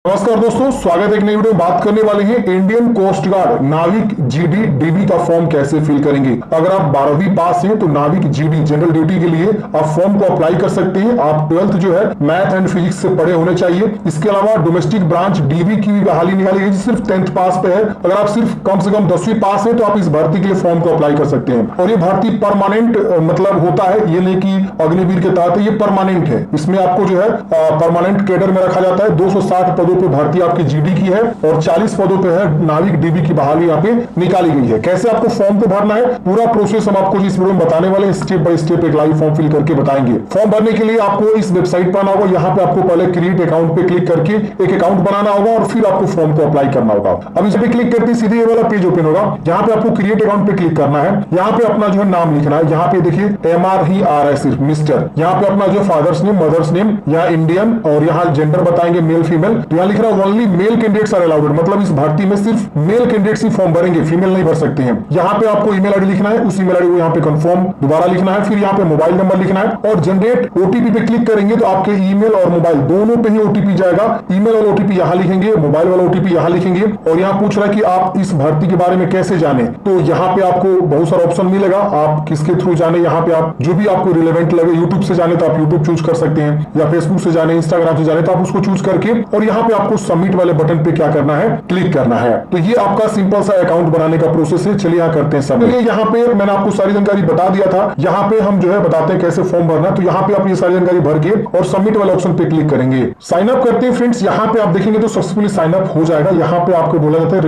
नमस्कार दोस्तों, स्वागत है एक नई वीडियो में। बात करने वाले हैं इंडियन कोस्ट गार्ड नाविक जीडी डीबी का फॉर्म कैसे फिल करेंगे। अगर आप 12वीं पास हैं तो नाविक जीडी जनरल ड्यूटी के लिए आप फॉर्म को अप्लाई कर सकते हैं। आप 12th जो है मैथ एंड फिजिक्स से पढ़े होने चाहिए। इसके अलावा डोमेस्टिक ब्रांच डीबी की भी बहाली निकाली गई, सिर्फ 10th पास पे है। अगर आप सिर्फ कम से कम 10वीं पास है तो आप इस भर्ती के लिए फॉर्म को अप्लाई कर सकते हैं। और ये भर्ती परमानेंट मतलब होता है, ये नहीं कि अग्निवीर के तहत, ये परमानेंट है। इसमें आपको जो है परमानेंट कैडर में रखा जाता है। 260 पदों पे भर्ती आपकी जीडी की है और 40 पदों पे है नाविक डीबी की बहाली यहाँ पे निकाली गई है। कैसे आपको फॉर्म को भरना है, पूरा प्रोसेस हम आपको इस वीडियो में बताने वाले हैं। स्टेप बाय स्टेप एक लाइव फॉर्म फिल करके बताएंगे। फॉर्म भरने के लिए आपको इस वेबसाइट पर आना होगा। यहाँ पे आपको पहले क्रिएट अकाउंट पे क्लिक करके एक अकाउंट बनाना होगा और फिर आपको फॉर्म को अप्लाई करना होगा। अब इस पे क्लिक करते सीधे ये वाला पेज ओपन होगा। यहाँ पे आपको क्रिएट अकाउंट पे क्लिक करना है। यहाँ पे अपना जो है नाम लिखना है। यहाँ पे देखिए MR ही आ रहा है, सिर्फ मिस्टर। यहाँ पे अपना जो फादर्स नेम, मदर्स नेम, यहाँ इंडियन, और यहाँ जेंडर बताएंगे मेल फीमेल। तो यहाँ लिख रहा है only male candidates are allowed, मतलब इस भर्ती में सिर्फ मेल कैंडिडेट्स ही फॉर्म भरेंगे, फीमेल नहीं भर सकते हैं। यहाँ पे आपको ईमेल आईडी लिखना है, उस ईमेल आईडी को यहाँ पे कंफर्म दोबारा लिखना है। फिर यहाँ पे मोबाइल नंबर लिखना है और जनरेट ओटीपी पे क्लिक करेंगे तो आपके ईमेल और मोबाइल दोनों पे ही ओटीपी जाएगा। ईमेल वाला ओटीपी यहाँ लिखेंगे, मोबाइल वाला ओटीपी यहाँ लिखेंगे। और यहाँ पूछ रहा है कि आप इस भर्ती के बारे में कैसे जाने, तो यहाँ पे आपको बहुत सारा ऑप्शन मिलेगा। आप किसके थ्रू जाने, यहाँ पे आप जो भी आपको रिलेवेंट लगे, यूट्यूब से जाने तो आप यूट्यूब चूज कर सकते हैं, या फेसबुक से जाने, इंस्टाग्राम से जाने तो आप उसको चूज करके, और यहाँ पे आपको सबमिट वाले बटन पे क्या करना है, क्लिक करना है। तो ये आपका सिंपल सा अकाउंट बनाने का प्रोसेस है। चलिए यहाँ करते हैं सब। यहाँ पे मैंने आपको सारी जानकारी बता दिया था। यहाँ पे हम जो है बताते हैं कैसे फॉर्म भरना। तो यहाँ पे आप ये सारी जानकारी भर के और सबमिट वाले ऑप्शन पे क्लिक करेंगे। साइन अप करते हैं फ्रेंड्स। यहाँ पे आप देखेंगे तो सक्सेसफुली साइन अप हो जाएगा। यहाँ पे आपको बोला जाता है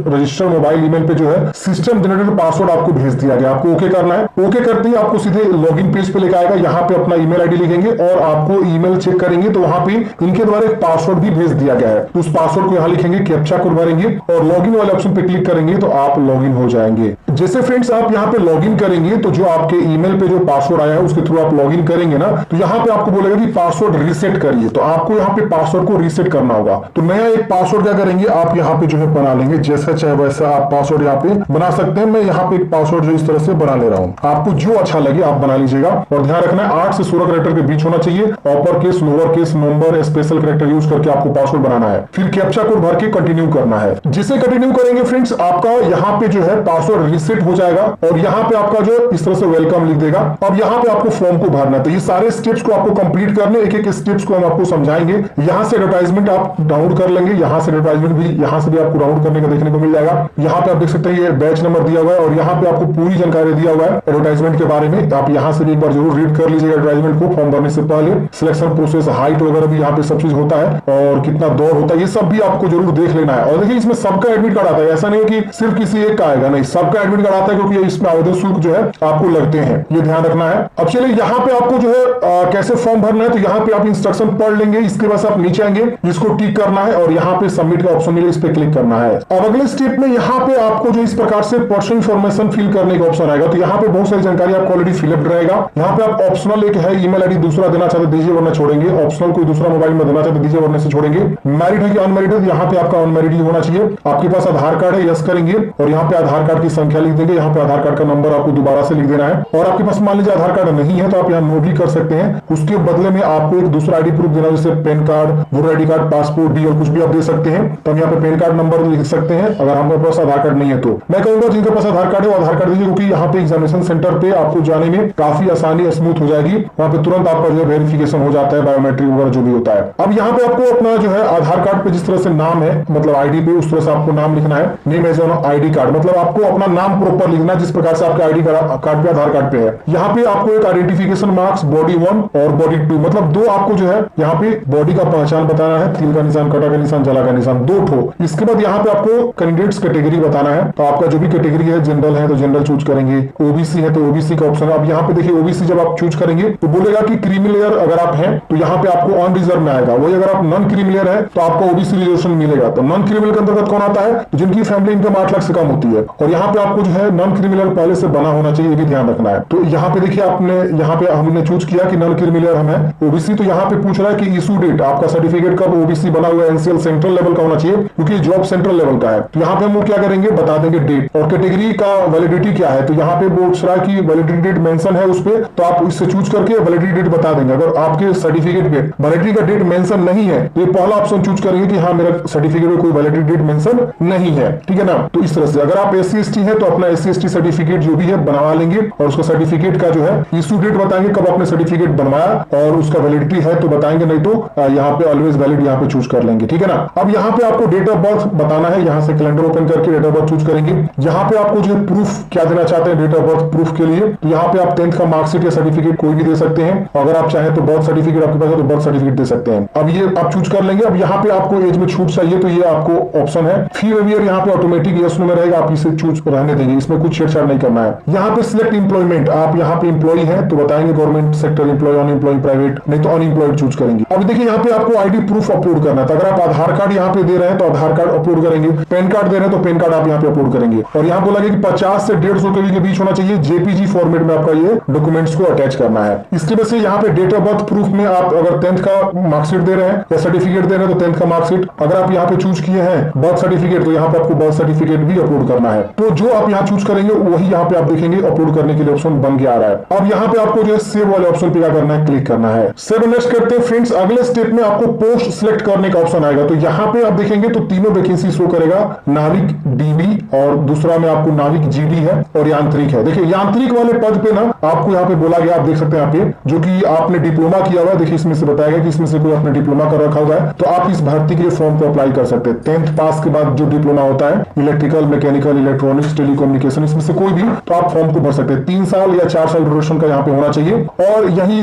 रजिस्टर मोबाइल ईमेल पे जो है सिस्टम जनरेटेड पासवर्ड आपको भेज दिया गया। आपको ओके करना है। ओके करते ही आपको सीधे लॉगिन पेज पे लेकर आएगा। यहाँ पे अपना ईमेल आईडी लिखेंगे और आपको ईमेल चेक करेंगे तो वहां पे इनके द्वारा एक पासवर्ड भी भेज दिया गया है। तो उस पासवर्ड को यहाँ लिखेंगे, कैप्चा कोड भरेंगे और लॉगिन वाले ऑप्शन पे क्लिक करेंगे तो आप लॉगिन हो जाएंगे। जैसे फ्रेंड्स आप यहाँ पे लॉगिन करेंगे तो जो आपके ईमेल पे जो पासवर्ड आया है उसके थ्रू आप लॉगिन करेंगे ना, तो यहाँ पे आपको बोलेगा कि पासवर्ड रीसेट करिए। तो आपको यहाँ पे पासवर्ड को रीसेट करना होगा। तो नया एक पासवर्ड क्या करेंगे, आप यहाँ पे जो है बना लेंगे। जैसा चाहे वैसा आप पासवर्ड यहाँ पे बना सकते हैं। मैं यहाँ पे एक पासवर्ड जो इस तरह से बना ले रहा हूँ। आपको जो अच्छा लगे आप बना लीजिएगा। और ध्यान रखना है 8 से 16 कैरेक्टर के बीच होना चाहिए। Upper case, lower case, number, special character use करके आपको पासवर्ड बनाना है। फिर कैप्चा कोड भर के कंटिन्यू करना है। जिसे कंटिन्यू करेंगे फ्रेंड्स आपका यहाँ पे जो है पासवर्ड रीसेट हो जाएगा और यहाँ पे आपका जो इस तरह से वेलकम लिख देगा। अब यहाँ पे आपको फॉर्म को भरना है। तो ये सारे स्टेप्स को आपको कंप्लीट करने, एक एक स्टेप्स को हम आपको समझाएंगे। यहाँ से एडवर्टाइजमेंट आप डाउनलोड कर लेंगे। यहाँ से एडवर्टाइजमेंट भी, यहाँ से भी आपको डाउनलोड करने का देखने को मिल जाएगा। यहाँ पे आप देख सकते हैं ये बैच नंबर दिया हुआ है और यहाँ पे आपको पूरी जानकारी दिया हुआ है एडवर्टाइजमेंट के बारे में। आप यहाँ से भी एक बार जरूर रीड कर लीजिएगा एडवर्टाइजमेंट को फॉर्म भरने से पहले। सिलेक्शन प्रोसेस, हाइट वगैरह भी यहाँ पे सब चीज होता है और कितना दौर होता है, ये सब भी आपको जरूर देख लेना है। और देखिए इसमें सबका एडमिट कार्ड आता है, ऐसा नहीं कि सिर्फ किसी एक का आएगा, नहीं, सबका एडमिट कार्ड आता है क्योंकि इसमें आवेदन शुल्क जो है आपको लगते हैं, ये ध्यान रखना है। अब चलिए यहाँ पे आपको जो है कैसे फॉर्म भरना है, तो यहाँ पे आप इंस्ट्रक्शन पढ़ लेंगे। इसके बाद आप नीचे आएंगे, इसको टिक करना है और यहाँ पे सबमिट का ऑप्शन मिले, इस पे क्लिक करना है। अब अगले स्टेप में यहाँ पे आपको जो इस प्रकार से पर्सनल इंफॉर्मेशन फिल करने का ऑप्शन आएगा। तो यहाँ पे बहुत सारी जानकारी आपको ऑलरेडी फिलअप रहेगा। यहाँ पे आप ऑप्शनल एक है, ईमेल आईडी दूसरा देना चाहते दीजिए वरना छोड़ेंगे। ऑप्शनल कोई दूसरा मोबाइल में देना चाहते दीजिए वरना से छोड़ेंगे। मैरिड है कि अनमैरिड है, यहाँ पे आपका अनमैरिड ही होना चाहिए। आपके पास आधार कार्ड है, यस करेंगे और यहाँ पे आधार कार्ड की संख्या लिख देंगे। यहाँ पे आधार कार्ड का नंबर आपको दोबारा से लिख देना है। और आपके पास मान लीजिए आधार कार्ड नहीं है तो आप यहाँ नो भी कर सकते हैं। उसके बदले में आपको एक दूसरा आईडी प्रूफ देना, जैसे pan card, voter ID card, passport, DL कुछ भी आप दे सकते हैं। तो हम यहाँ पे पैन कार्ड नंबर लिख सकते हैं अगर हमारे पास आधार कार्ड नहीं है तो। मैं कहूंगा जिनके पास आधार कार्ड है वो आधार कार्ड दीजिए, क्योंकि यहाँ पे एग्जामिनेशन सेंटर पे आपको जाने में काफी आसानी, स्मूथ हो जाएगी। वहां पे तुरंत आपका जो वेरिफिकेशन हो जाता है, बायोमेट्रिक वगैरह जो भी होता है। अब यहाँ पे आपको अपना जो है आधार कार्ड पे जिस तरह से नाम है, मतलब आईडी पे उस तरह से आपको नाम लिखना है। Name as on ID card, मतलब आपको अपना नाम प्रॉपर लिखना जिस प्रकार से आपके आईडी कार्ड पे आधार कार्ड पे है। यहाँ पे आपको एक आइडेंटिफिकेशन मार्क्स बॉडी 1 और बॉडी 2, मतलब दो आपको जो है यहाँ पे बॉडी का पहचान बताना है। तिल का निशान, कटा का निशान, जला का निशान, 2 ठो। इसके बाद यहाँ पे आपको कैंडिडेट्स कैटेगरी बताना है। तो आपका जो भी कैटेगरी है, जनरल है तो जनरल चूज करेंगे, ओबीसी है तो ओबीसी का ऑप्शन है। अब यहाँ पे देखिए ओबीसी जब आप चूज करेंगे तो बोलेगा कि क्रीमिलेयर अगर आप हैं तो यहाँ पे आपको ऑन रिजर्व में आएगा। वही अगर आप नॉन क्रीमिलेयर है तो आपको ओबीसी रिजर्वेशन मिलेगा। तो नॉन क्रीमिलेयर के अंतर्गत कौन आता है, तो जिनकी फैमिली इनकम 8 लाख से कम होती है। और यहाँ पे आपको आपको जो है नॉन क्रिमिनल पहले से बना होना चाहिए, ये भी ध्यान रखना है। तो यहाँ पे देखिए आपने यहाँ पे हमने चूज किया कि नॉन क्रिमिनल हम है ओबीसी, तो यहाँ पे पूछ रहा है कि इशू डेट आपका सर्टिफिकेट कब ओबीसी बना हुआ एनसीएल सेंट्रल लेवल का होना चाहिए, क्योंकि जॉब सेंट्रल लेवल का है। तो यहाँ पे हम क्या करेंगे, बता देंगे डेट और कैटेगरी का वैलिडिटी क्या है। तो यहाँ पे पूछ रहा है कि वैलिडिटी डेट मेंशन है उस पर, तो आप इससे चूज करके वैलिडिटी डेट बता देंगे। अगर आपके सर्टिफिकेट पे वैलिडिटी का डेट मेंशन नहीं है तो ये पहला ऑप्शन चूज करेंगे कि हाँ मेरा सर्टिफिकेट में कोई वैलिडिटी डेट मेंशन नहीं है, ठीक है ना। तो इस तरह से अगर आप SC ST है तो अपना SC ST सर्टिफिकेट जो भी है बनवा लेंगे और उसका सर्टिफिकेट का जो है इशू डेट बताएंगे कब आपने सर्टिफिकेट बनवाया और उसका वैलिडिटी है तो बताएंगे, नहीं तो यहाँ पे ऑलवेज वैलिड यहाँ पे चूज कर लेंगे, ठीक है ना। अब यहाँ पे आपको डेट ऑफ बर्थ बताना है, यहाँ से कैलेंडर ओपन करके डेट ऑफ बर्थ चूज करेंगे। यहाँ पे आपको जो प्रूफ क्या देना चाहते हैं डेट ऑफ बर्थ प्रूफ के लिए, तो यहाँ पे आप 10th का मार्कशीट या सर्टिफिकेट कोई भी दे सकते हैं। अगर आप चाहें तो बर्थ सर्टिफिकेट आपके पास है तो बर्थ सर्टिफिकेट दे सकते हैं। अब ये आप चूज कर लेंगे। अब यहाँ पे आपको एज में छूट चाहिए तो ये आपको ऑप्शन है। फी वेवियर यहाँ पे ऑटोमेटिक यस नो में रहेगा, आप इसे चूज रहने देंगे, इसमें कुछ छेड़छाड़ नहीं करना है। यहाँ पे सिलेक्ट एम्प्लॉयमेंट, आप यहाँ पे एम्प्लॉय है तो बताएंगे government sector employ, unemploy, private, नहीं तो अनएम्प्लॉयड चूज करेंगे। अब देखिए यहाँ पे आपको आईडी प्रूफ अपलोड करना है, तो अगर आप आधार कार्ड यहाँ पे दे रहे हैं तो आधार कार्ड अपलोड करेंगे, पैन कार्ड दे रहे हैं तो पैन कार्ड आप यहाँ पे अपलोड करेंगे। और यहाँ बोला गया कि 50 से 150 KB के बीच होना चाहिए, JPG फॉर्मेट में आपका ये डॉक्यूमेंट्स को अटैच करना है। इसकी वजह से यहाँ पे डेट ऑफ बर्थ प्रूफ में आप अगर 10th का मार्कशीट दे रहे हैं या सर्टिफिकेट दे रहे हैं तो 10th का मार्कशीट, अगर आप यहाँ पे चूज किए हैं बर्थ सर्टिफिकेट तो यहाँ पे आपको बर्थ सर्टिफिकेट भी अपलोड करना है। तो जो आप यहाँ चूज करेंगे वही यहाँ पे आप देखेंगे अपलोड करने के लिए ऑप्शन बन के आ रहा है। अब यहाँ पे आपको जो है सेव वाले ऑप्शन पे क्या करना है, क्लिक करना है। सेव नेक्स्ट करते हैं फ्रेंड्स। अगले स्टेप में आपको पोस्ट सिलेक्ट करने का ऑप्शन आएगा, तो यहाँ पे आप देखेंगे तो तीनों वैकेंसी शो करेगा, नाविक DB और दूसरा में आपको नाविक GD है और यांत्रिक है। देखिए यांत्रिक वाले पद पे ना आपको यहाँ पे बोला गया, आप देख सकते हैं यहाँ पे जो कि आपने डिप्लोमा किया हुआ है, देखिए इसमें से बताया गया कि इसमें से कोई आपने डिप्लोमा कर रखा हुआ है तो आप इस भर्ती के लिए फॉर्म को अप्लाई कर सकते हैं। 10th पास के बाद जो डिप्लोमा होता है इलेक्ट्रिकल, मैकेनिकल, इलेक्ट्रॉनिक्स, टेलीकम्युनिकेशन, इसमें से कोई भी तो आप फॉर्म को भर सकते हैं। 3 साल या 4 साल ड्यूरेशन का यहाँ पे होना चाहिए। और यही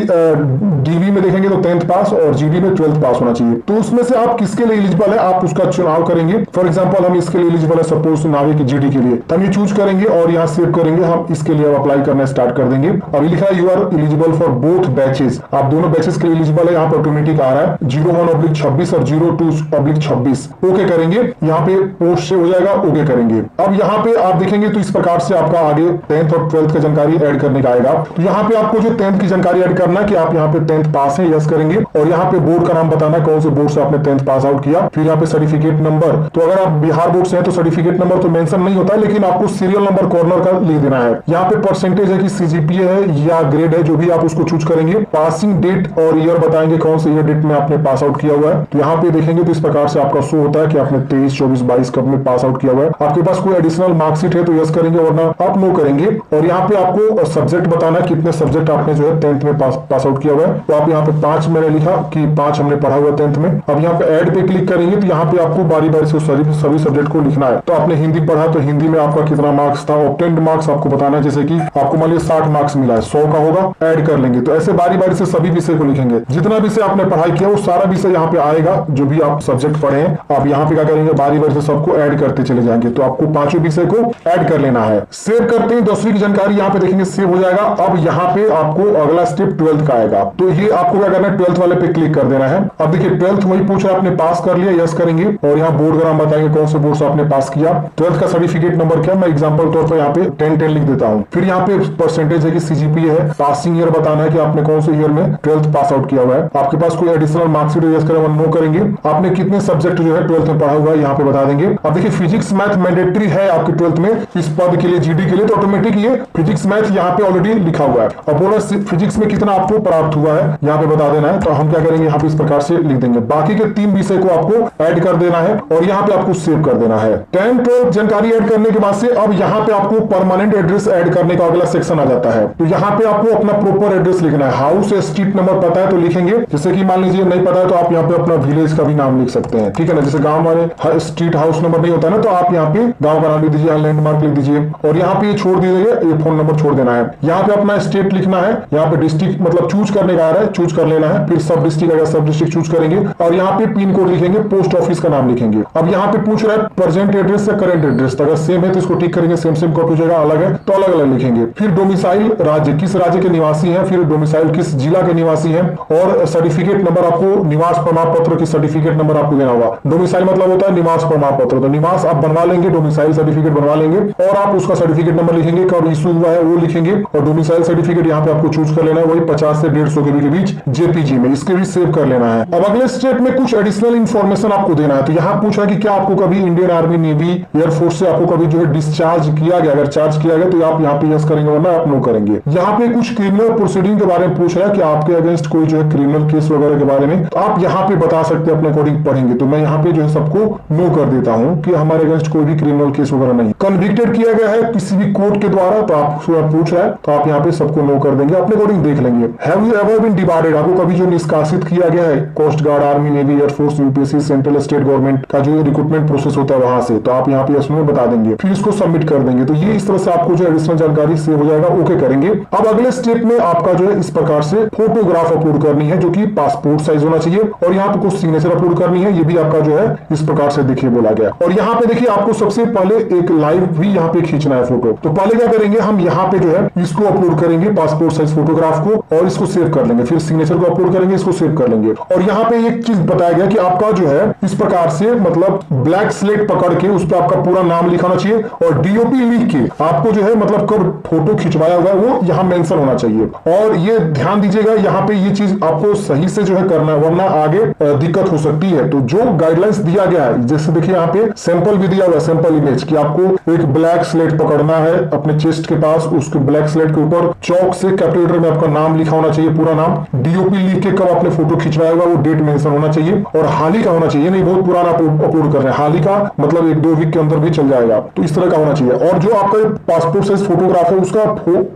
DB में देखेंगे तो 10th पास और GD में 12th पास होना चाहिए। तो उसमें से आप किसके लिए एलिजिबल है आप उसका चुनाव करेंगे। फॉर एग्जाम्पल हम इसके लिए एलिजिबल है सपोज नाविक GD के लिए, तो हम ये चूज करेंगे और यहाँ सेव करेंगे, हम इसके लिए अप्लाई करना स्टार्ट कर देंगे। अभी लिखा है you are eligible for both batches, आप दोनों बैचेस के लिए एलिजिबल है। यहाँ पर ऑटोमेटिक आ रहा है 01/26 और 02/26 ओके करेंगे, यहाँ पे पोस्ट से हो जाएगा, ओके करेंगे। अब यहाँ पे आप देखेंगे तो इस प्रकार से आपका आगे 10th और 12th का जानकारी ऐड करने का आएगा। तो यहाँ पे आपको जो 10th की जानकारी ऐड करना है कि आप यहाँ पे 10th पास है, यस करेंगे और यहाँ पे बोर्ड का नाम बताना कौन से बोर्ड से आपने 10th पास आउट किया। फिर यहाँ पे सर्टिफिकेट नंबर, तो अगर आप बिहार बोर्ड से हैं तो सर्टिफिकेट नंबर तो मेंशन नहीं होता है, लेकिन आपको सीरियल नंबर कॉर्नर का लिख देना है। यहाँ पे परसेंटेज है कि CGPA है या ग्रेड है, जो भी आप उसको चूज करेंगे। पासिंग डेट और ईयर बताएंगे कौन से ईयर डेट में आपने पास आउट किया हुआ है। तो यहाँ पे देखेंगे तो इस प्रकार से आपका शो होता है कि आपने 23, 24, 22 कब में पास आउट किया हुआ है। आपके पास कोई एडिशनल मार्कशीट है तो यस करेंगे वरना आप नो करेंगे। और यहाँ पे आपको सब्जेक्ट बताना है कितने सब्जेक्ट आपने जो है 10th में पास आउट किया हुआ है। तो आप यहाँ पे 5 मैंने लिखा कि 5 हमने पढ़ा हुआ 10th में। अब यहाँ पे ऐड पे क्लिक करेंगे तो यहाँ पे आपको बारी बारी से सभी सब्जेक्ट को लिखना है। तो आपने हिंदी पढ़ा तो हिंदी में आपका कितना मार्क्स था, ऑब्टेन्ड मार्क्स आपको बताना है। जैसे कि आपको मान लीजिए 60 मार्क्स मिला है, 100 का होगा, ऐड कर लेंगे। तो ऐसे बारी बारी से सभी विषय को लिखेंगे, जितना विषय आपने पढ़ाई किया वो सारा विषय यहाँ पे आएगा। जो भी आप सब्जेक्ट पढ़े हैं आप यहाँ पे क्या करेंगे, बारी बारी से सबको ऐड करते चले जाएंगे। तो आपको 5 विषय को ऐड कर लेना है। सेव करते हैं 10वीं की जानकारी यहाँ पे देखेंगे सेव हो जाएगा। अब यहाँ पे आपको अगला स्टेप 12th का आएगा, तो ये आपको क्या करना है 12th वाले पे क्लिक कर देना है। अब देखिए 12th वही पूछ रहा है आपने पास कर लिया, यस करेंगे और यहाँ बोर्ड का नाम बताएंगे कौन से बोर्ड से आपने पास किया। 12th का सर्टिफिकेट नंबर क्या, मैं एग्जांपल तौर पर यहाँ पे 10 लिख देता हूँ। फिर यहाँ पे परसेंटेज है कि CGPA है, पासिंग ईयर बताना है कि आपने कौन से ईयर में 12th पास आउट किया हुआ है। आपके पास कोई एडिशनल मार्कशीट यस करेंगे, नो करेंगे। आपने कितने सब्जेक्ट जो है 12th में पढ़ा हुआ है यहाँ पे बता देंगे। अब देखिए फिजिक्स मैथ मैंडेटरी है आपके 12th में इस पद के लिए GD के लिए, तो ऑटोमेटिक ये फिजिक्स मैथ यहाँ पे ऑलरेडी लिखा हुआ है। और बोनस फिजिक्स में कितना आपको प्राप्त हुआ है यहाँ पे बता देना है। तो हम क्या करेंगे यहाँ पे इस प्रकार से लिख देंगे। बाकी के 3 विषय को आपको ऐड कर देना है और यहाँ पे आपको सेव कर देना है। 10, 12 जानकारी ऐड करने के बाद से अब यहाँ पे आपको परमानेंट एड्रेस ऐड करने का अगला सेक्शन आ जाता है। तो यहाँ पे आपको अपना प्रॉपर एड्रेस लिखना है। हाउस स्ट्रीट नंबर पता है तो लिखेंगे, जैसे कि मान लीजिए नहीं पता है तो आप यहाँ पे अपना विलेज का भी नाम लिख सकते हैं, ठीक है ना। जैसे गांव वाले स्ट्रीट हाउस नंबर नहीं होता ना, तो आप यहाँ पे गांव का नाम लिख दीजिए, लैंडमार्क लिख दीजिए और यहाँ पे छोड़ दीजिए, ये फोन नंबर छोड़ देना है। यहाँ पे अपना स्टेट लिखना है, यहाँ पे डिस्ट्रिक्ट मतलब चूज करने का आ रहा है, चूज कर लेना है। फिर सब डिस्ट्रिक्ट अगर सब डिस्ट्रिक्ट चूज करेंगे और यहाँ पे पिन कोड लिखेंगे, पोस्ट ऑफिस का नाम लिखेंगे। अब यहाँ पे पूछ रहा है प्रेजेंट एड्रेस या करंट एड्रेस, अगर सेम है तो इसको टिक करेंगे, सेम कॉपी हो जाएगा, अलग है तो अलग अलग लिखेंगे। फिर डोमिसाइल राज्य, किस राज्य के निवासी है, फिर डोमिसाइल किस जिला के निवासी है और सर्टिफिकेट नंबर आपको निवास प्रमाण पत्र की सर्टिफिकेट नंबर आपको देना होगा। डोमिसाइल मतलब होता है निवास प्रमाण पत्र, तो निवास आप बनवा लेंगे, डोमिसाइल सर्टिफिकेट बनवा लेंगे। और आप उसका सर्टिफिकेट नंबर लिखेंगे, कब इशू हुआ है वो लिखेंगे, और डोमिसाइल सर्टिफिकेट यहाँ पे आपको चूज कर लेना है, वही 50 से 150 KB के बीच जेपीजी में, इसके भी सेव कर लेना है। अब अगले स्टेप में कुछ एडिशनल इन्फॉर्मेशन आपको देना है। तो यहाँ पूछा कि क्या आपको कभी इंडियन आर्मी, नेवी, एयरफोर्स से आपको कभी जो है डिस्चार्ज किया गया, अगर चार्ज किया गया तो आप यहाँ पे यस करेंगे, वरना आप नो करेंगे। यहाँ पे कुछ क्रिमिनल प्रोसीडिंग के बारे में पूछ रहा है कि आपके अगेंस्ट कोई जो है क्रिमिनल केस वगैरह के बारे में आप यहाँ पे बता सकते हैं अपने अकॉर्डिंग पढ़ेंगे। तो मैं यहाँ पे जो है सबको नो कर देता हूँ कि हमारे अगेंस्ट कोई भी क्रिमिनल केस वगैरह नहीं। कन्विक्टेड किया गया है किसी भी कोर्ट के द्वारा, तो आप पूछ रहा है तो आप यहाँ पे सबको नो कर देंगे, अपने अकॉर्डिंग देख लेंगे। Have you ever been debarred, आपको कभी जो निष्कासित किया गया है coast guard, army, navy, air force, UPSC, central state government का जो रिक्रूटमेंट प्रोसेस होता है वहां से, तो आप यहाँ पे इसमें बता देंगे, फिर इसको सबमिट कर देंगे। तो ये इस तरह से आपको जो एडिशनल जानकारी सेव हो जाएगा। ओके करेंगे। अब अगले स्टेप में आपका जो है इस प्रकार से फोटोग्राफ अपलोड करनी है, जो कि पासपोर्ट साइज होना चाहिए, और यहाँ पे कुछ सिग्नेचर अपलोड करनी है, ये भी आपका जो है इस प्रकार से देखिए बोला गया। और यहाँ पे देखिए आपको सबसे पहले एक लाइव भी यहाँ पे खींचना है फोटो। तो पहले क्या करेंगे, हम यहाँ पे जो है इसको अपलोड करेंगे पासपोर्ट साइज फोटोग्राफ को, और इसको सेव कर लेंगे, फिर सिग्नेचर को अपलोड करेंगे, इसको सेव कर लेंगे। और यहाँ पे एक चीज बताया गया कि आपका जो है इस प्रकार से मतलब ब्लैक स्लेट पकड़ के उस पर आपका पूरा नाम लिखाना चाहिए, और डीओपी लिख के आपको जो है मतलब कब फोटो खिंचवाया हुआ है वो यहाँ मेंशन होना चाहिए। और ये ध्यान दीजिएगा यहाँ पे ये चीज आपको सही से जो है करना है, वरना आगे दिक्कत हो सकती है। तो जो गाइडलाइंस दिया गया है, जैसे देखिए यहाँ पे सैंपल भी दिया हुआ है, सैंपल इमेज कि आपको एक ब्लैक स्लेट पकड़ना है अपने चेस्ट के पास, उसके ब्लैक स्लेट के ऊपर चौक से कैपिटल लेटर में आपका नाम लिखा होना चाहिए, पूरा नाम, डीओपी लिख के कब आपने फोटो खिंचवाया हुआ वो डेट मेंशन होना चाहिए, और हाल ही का होना चाहिए, नहीं बहुत पुराना अपलोड कर रहे हैं, हाल ही का मतलब 1-2 वीक के अंदर भी चल जाएगा, तो इस तरह का होना चाहिए। और जो आपका पासपोर्ट साइज फोटोग्राफ है उसका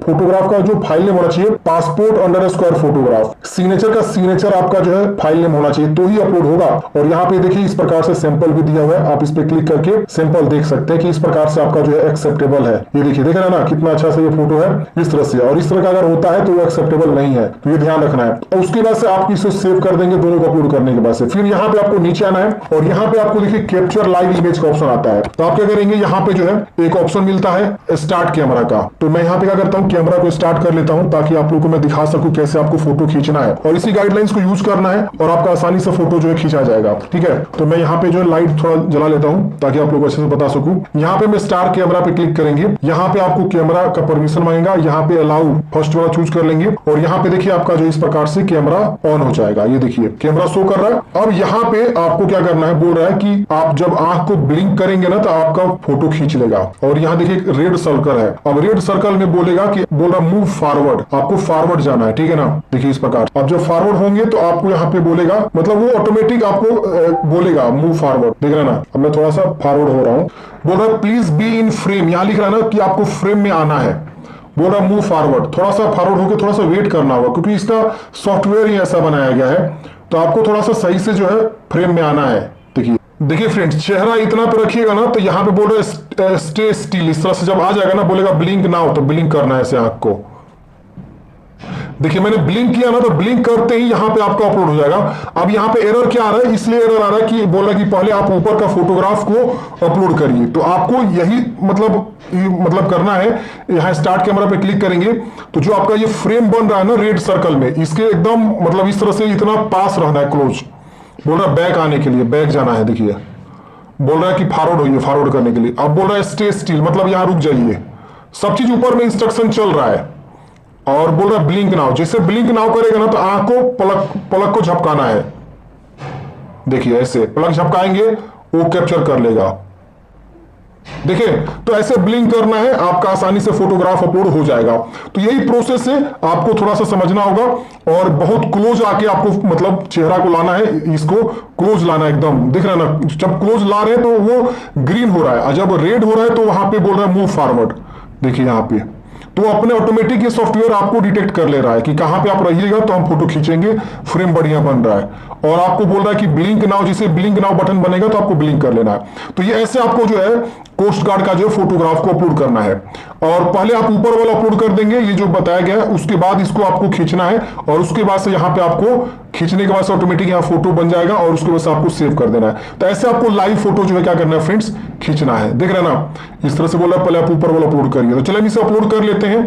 फोटोग्राफ का जो फाइल नेम होना चाहिए passport_फोटोग्राफ, सिग्नेचर का सिग्नेचर आपका जो है फाइल नेम होना चाहिए, तो ही अपलोड होगा। और यहाँ पे देखिए इस प्रकार से सैंपल भी दिया हुआ है, आप इस पे क्लिक करके सैंपल देख सकते हैं कि इस प्रकार से आपका जो है एक्सेप्टेबल है। ये देखिए, देख रहे हैं ना कितना अच्छा से ये फोटो है इस तरह से, और इस तरह का अगर होता है तो वो एक्सेप्टेबल नहीं है, तो ये ध्यान रखना है। और उसके बाद से आप इसे सेव कर देंगे दोनों को अपलोड करने के बाद से। फिर यहाँ पे आपको नीचे आना है, और यहाँ पे आपको देखिए कैप्चर लाइव इमेज का ऑप्शन आता है। तो आप क्या करेंगे, यहाँ पे जो है एक ऑप्शन मिलता है स्टार्ट कैमरा का, तो मैं यहाँ पे क्या करता हूँ कैमरा को स्टार्ट कर लेता हूँ, ताकि आप लोगों को मैं दिखा सकूं कैसे आपको फोटो खींचना है, और इसी गाइडलाइंस को यूज करना है, और आपका आसानी से फोटो जो है खींचा जाएगा। ठीक है, तो मैं यहाँ पे जो है लाइट थोड़ा जला लेता हूँ ताकि आप लोग अच्छे से बता सकूं। यहाँ पे मैं स्टार कैमरा पे क्लिक करेंगे, यहाँ पे आपको कैमरा का परमिशन मांगेगा, यहाँ पे अलाउ फर्स्ट वाला चूज कर लेंगे, और यहाँ पे देखिए आपका जो इस प्रकार से कैमरा ऑन हो जाएगा। ये देखिए कैमरा शो कर रहा है। अब यहाँ पे आपको क्या करना है, बोल रहा है कि आप जब आंख को ब्लिंक करेंगे ना तो आपका फोटो खींच लेगा। और यहाँ देखिए रेड सर्कल है, अब रेड सर्कल में बोलेगा कि बोल रहा मूव फॉरवर्ड, आपको फॉरवर्ड जाना है। ठीक है ना, देखिए इस प्रकार अब जब फॉरवर्ड होंगे तो आपको यहाँ पे बोलेगा, मतलब वो ऑटोमेटिक आपको बोलेगा मूव फॉरवर्ड। देख रहे ना, अब मैं थोड़ा सा फॉरवर्ड हो रहा हूँ, बोल रहा प्लीज बी इन फ्रेम, यहाँ लिख रहा है ना कि आपको फ्रेम में आना है, बोल रहा मूव फॉरवर्ड। थोड़ा सा फॉरवर्ड होकर थोड़ा सा वेट करना होगा, क्योंकि इसका सॉफ्टवेयर ही ऐसा बनाया गया है, तो आपको थोड़ा सा सही से जो है फ्रेम में आना है। देखिए फ्रेंड्स, चेहरा इतना पे रखिएगा ना, तो यहाँ पे बोल रहे स्टे स्टिल, इस तरह से जब आ जाएगा ना बोलेगा ब्लिंक नाउ, तो ब्लिंक करना है ऐसे आंख को। देखिए मैंने ब्लिंक किया ना, तो ब्लिंक करते ही यहाँ पे आपका अपलोड हो जाएगा। अब यहाँ पे एरर क्या आ रहा है, इसलिए एरर आ रहा है कि बोल रहा है कि पहले आप ऊपर का फोटोग्राफ को अपलोड करिए। तो आपको यही मतलब करना है, यहाँ स्टार्ट कैमरा पे क्लिक करेंगे, तो जो आपका ये फ्रेम बन रहा है ना रेड सर्कल में, इसके एकदम मतलब इस तरह से इतना पास रहना है, क्लोज। बोल रहा है बैक आने के लिए, बैक जाना है। देखिए बोल रहा है कि फॉरवर्ड होइए, फॉरवर्ड करने के लिए। अब बोल रहा है स्टे स्टिल, मतलब यहाँ रुक जाइए। सब चीज ऊपर में इंस्ट्रक्शन चल रहा है, और बोल रहा है ब्लिंक नाउ। जैसे ब्लिंक नाउ करेगा ना तो आंख को पलक को झपकाना है। देखिए ऐसे पलक झपकाएंगे वो कैप्चर कर लेगा। देखिए तो ऐसे ब्लिंक करना है, आपका आसानी से फोटोग्राफ अपलोड हो जाएगा। तो यही प्रोसेस है, आपको थोड़ा सा समझना होगा, और बहुत क्लोज आके आपको मतलब चेहरा को लाना है, इसको क्लोज लाना है एकदम। दिख रहा है ना, जब क्लोज ला रहे हैं तो वो ग्रीन हो रहा है, और जब रेड हो रहा है तो वहां पे बोल रहा है मूव फॉरवर्ड। देखिए यहाँ पे तो अपने ऑटोमेटिक ये सॉफ्टवेयर आपको डिटेक्ट कर ले रहा है कि कहां पे आप रहिएगा तो हम फोटो खींचेंगे, फ्रेम बढ़िया बन रहा है। और आपको बोल रहा है कि ब्लिंक नाउ, जिसे ब्लिंक नाउ बटन बनेगा तो आपको ब्लिंक कर लेना है। तो ये ऐसे आपको जो है कोस्ट गार्ड का जो फोटोग्राफ को अपलोड करना है, और पहले आप ऊपर वाला अपलोड कर देंगे ये जो बताया गया है, उसके बाद इसको आपको खींचना है, और उसके बाद से यहाँ पे आपको खींचने के बाद से ऑटोमेटिक यहाँ फोटो बन जाएगा, और उसके बाद से आपको सेव कर देना है। तो ऐसे आपको लाइव फोटो जो है क्या करना है फ्रेंड्स, खींचना है। देख रहे हैं ना, इस तरह से बोला पहले आप ऊपर वाला अपलोड करिए। तो चलिए इसे अपलोड कर लेते हैं।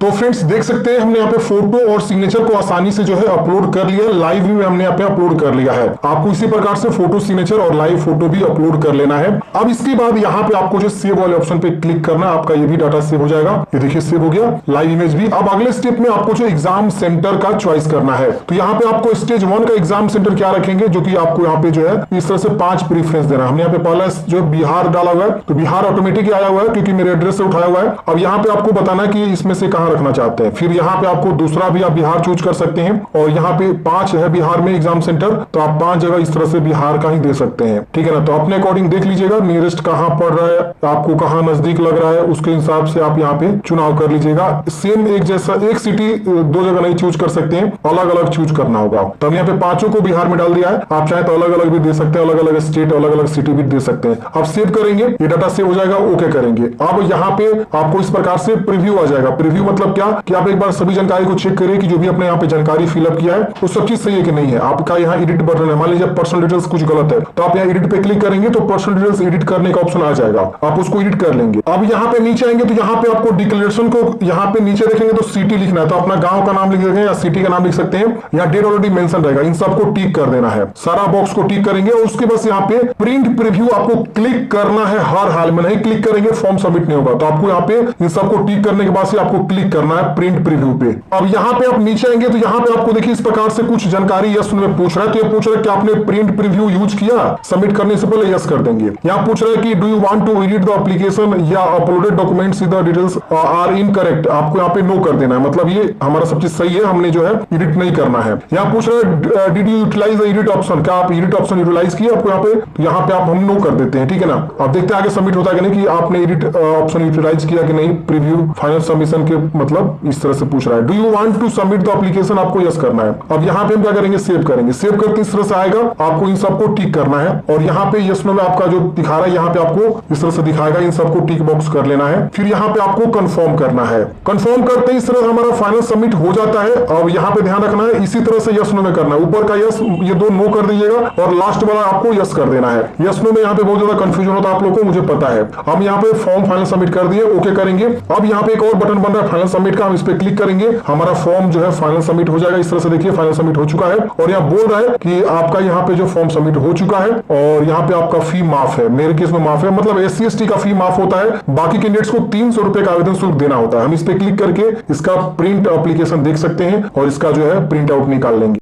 तो फ्रेंड्स देख सकते हैं हमने यहाँ पे फोटो और सिग्नेचर को आसानी से जो है अपलोड कर लिया, लाइव भी हमने यहाँ पे अपलोड कर लिया है। आपको इसी प्रकार से फोटो सिग्नेचर और लाइव फोटो भी अपलोड कर लेना है। अब इसके बाद यहाँ पे आपको जो सेव वाले ऑप्शन पे क्लिक करना है, आपका ये भी डाटा सेव हो जाएगा। ये देखिए सेव हो गया, लाइव इमेज भी। अब अगले स्टेप में आपको जो एग्जाम सेंटर का चॉइस करना है, तो यहाँ पे आपको स्टेज 1 का एग्जाम सेंटर क्या रखेंगे, जो कि आपको यहाँ पे जो है इस तरह से 5 प्रीफरेंस देना है। हमने यहाँ पे पहला जो बिहार डाला हुआ है, तो बिहार ऑटोमेटिक आया हुआ है क्योंकि मेरे एड्रेस से उठाया हुआ है। अब यहाँ पे आपको बताना है कि इसमें से कहां रखना चाहते हैं। फिर यहाँ पे आपको दूसरा भी आप बिहार चूज कर सकते हैं, और यहाँ पे 5 है बिहार में एग्जाम सेंटर, तो आप 5 जगह इस तरह से बिहार का ही दे सकते हैं, ठीक है ना। तो अपने अकॉर्डिंग देख लीजिएगा नियरेस्ट कहां पड़ रहा है, आपको कहां नजदीक लग रहा है, उसके हिसाब से आप यहाँ पे चुनाव कर लीजिएगा। सेम एक जैसा एक सिटी 2 जगह नहीं चूज कर सकते हैं, अलग अलग चूज करना होगा। तो हम यहाँ पे 5 को बिहार में डाल दिया है, आप चाहे तो अलग अलग भी दे सकते हैं, अलग अलग स्टेट अलग अलग सिटी भी दे सकते हैं। अब सेव करेंगे, ये डाटा सेव हो जाएगा, ओके करेंगे। अब यहाँ पे आपको इस प्रकार से प्रीव्यू आ जाएगा। प्रीव्यू मतलब क्या कि आप एक बार सभी जानकारी को चेक करिए कि जो भी आपने यहाँ पे जानकारी फिलअप किया है वो सब चीज सही है कि नहीं है। आपका यहाँ एडिट बटन है, मान लीजिए पर्सनल डिटेल्स कुछ गलत है, तो आप यहाँ एडिट पे क्लिक करेंगे तो पर्सनल डिटेल्स एडिट करने का ऑप्शन आ जाएगा, आप उसको एडिट कर लेंगे। अब यहाँ पे नीचे आएंगे तो यहाँ पे आपको डिक्लेरेशन को यहाँ पे नीचे देखेंगे तो सिटी लिखना है, तो अपना गांव का नाम लिख देंगे या सिटी का नाम लिख सकते हैं। यहाँ डेट ऑलरेडी मेंशन रहेगा, इन सबको टिक कर देना है, सारा बॉक्स को टिक करेंगे। और उसके बाद यहाँ पे प्रिंट प्रीव्यू आपको क्लिक करना है, हर हाल में नहीं क्लिक करेंगे फॉर्म सबमिट नहीं होगा। तो आपको यहाँ पे इन सबको टिक करने के बाद से आपको क्लिक करना है प्रिंट प्रीव्यू पे। अब यहाँ पे आप नीचे आएंगे तो यहाँ पे आपको देखिए इस प्रकार से कुछ जानकारी यस में पूछ रहा है, तो ये पूछ रहा है कि आपने प्रिंट प्रीव्यू यूज किया, सबमिट करने से पहले यस कर देंगे। यहाँ पूछ रहा है कि do you want to edit the application या uploaded documents the details are incorrect, आपको यहाँ पे नो कर देना है, मतलब ये हमारा सब चीज सही है, हमने जो है एडिट नहीं करना है। यहाँ पूछ रहा है did you utilize the edit option, क्या आप एडिट ऑप्शन यूटिलाइज किया आपको यहाँ पे आप हम नो कर देते हैं, ठीक है ना। अब देखते हैं आगे सबमिट होता है कि नहीं, कि आपने एडिट ऑप्शन यूटिलाइज किया कि नहीं। प्रीव्यू फाइनल सबमिशन के मतलब इस तरह से पूछ रहा है। Do you want to submit the application, आपको यस करना है। अब यहाँ पे हम क्या करेंगे, सेव करेंगे। सेव करके इस तरह से आएगा, आपको इन सबको टिक करना है, और यहाँ पे यस नो में आपका जो दिखा रहा है यहाँ पे आपको इस तरह से दिखाएगा, इन सबको टिक बॉक्स कर लेना है। फिर यहाँ पे आपको कंफर्म करना है। कंफर्म करते ही इस तरह हमारा फाइनल सबमिट हो जाता है। अब यहाँ पे ध्यान रखना है, इसी तरह से यस नो में करना है, ऊपर का यस ये 2 नो कर दीजिएगा, और लास्ट वाला आपको यस कर देना है। यस नो में यहाँ पे बहुत ज्यादा कंफ्यूजन होता है आप लोगों को, मुझे पता है। हम यहाँ पे फॉर्म फाइनल सबमिट कर दिए, ओके करेंगे। अब यहाँ पे एक और बटन बन रहा है फाइनल सबमिट का, हम इस पे क्लिक करेंगे, हमारा फॉर्म जो है फाइनल सबमिट हो जाएगा। इस तरह से देखिए फाइनल सबमिट हो चुका है, और यहाँ बोल रहा है कि आपका यहाँ पे जो फॉर्म सबमिट हो चुका है, और यहाँ पे आपका फी माफ है। मेरे केस में माफ है, मतलब SC/ST का फी माफ होता है, बाकी कैंडिडेट्स को 300 रुपए का आवेदन शुल्क देना होता है। हम इस पे क्लिक करके इसका प्रिंट एप्लीकेशन देख सकते हैं और इसका जो है प्रिंट आउट निकाल लेंगे।